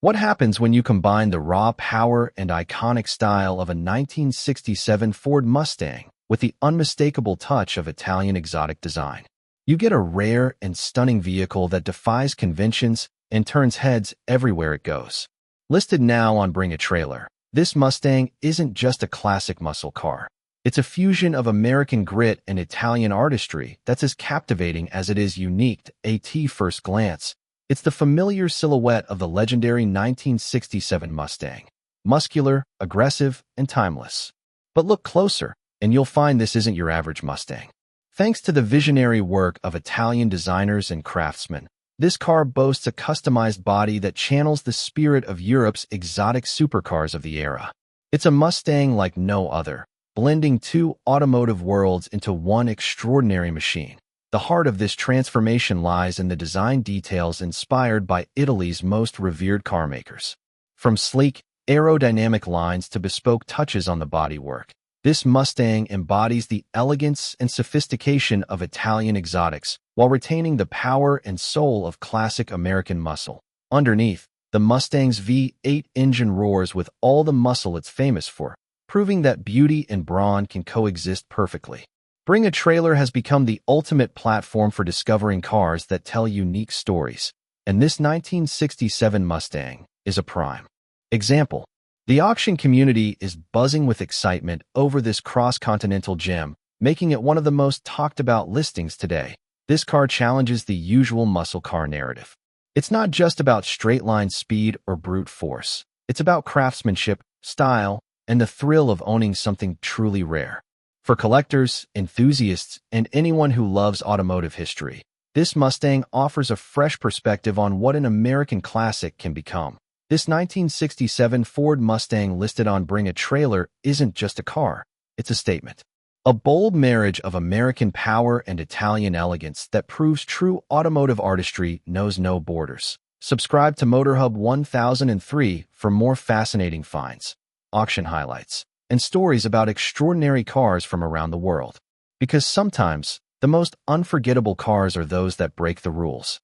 What happens when you combine the raw power and iconic style of a 1967 Ford Mustang with the unmistakable touch of Italian exotic design? You get a rare and stunning vehicle that defies conventions and turns heads everywhere it goes. Listed now on Bringatrailer, this Mustang isn't just a classic muscle car. It's a fusion of American grit and Italian artistry that's as captivating as it is unique at first glance. It's the familiar silhouette of the legendary 1967 Mustang. Muscular, aggressive, and timeless. But look closer, and you'll find this isn't your average Mustang. Thanks to the visionary work of Italian designers and craftsmen, this car boasts a customized body that channels the spirit of Europe's exotic supercars of the era. It's a Mustang like no other, blending two automotive worlds into one extraordinary machine. The heart of this transformation lies in the design details inspired by Italy's most revered carmakers. From sleek, aerodynamic lines to bespoke touches on the bodywork, this Mustang embodies the elegance and sophistication of Italian exotics while retaining the power and soul of classic American muscle. Underneath, the Mustang's V8 engine roars with all the muscle it's famous for, proving that beauty and brawn can coexist perfectly. Bringatrailer has become the ultimate platform for discovering cars that tell unique stories, and this 1967 Mustang is a prime example. The auction community is buzzing with excitement over this cross-continental gem, making it one of the most talked-about listings today. This car challenges the usual muscle car narrative. It's not just about straight-line speed or brute force. It's about craftsmanship, style, and the thrill of owning something truly rare. For collectors, enthusiasts, and anyone who loves automotive history, this Mustang offers a fresh perspective on what an American classic can become. This 1967 Ford Mustang listed on Bringatrailer isn't just a car, it's a statement. A bold marriage of American power and Italian elegance that proves true automotive artistry knows no borders. Subscribe to MotorHub 1003 for more fascinating finds, auction highlights, and stories about extraordinary cars from around the world. Because sometimes, the most unforgettable cars are those that break the rules.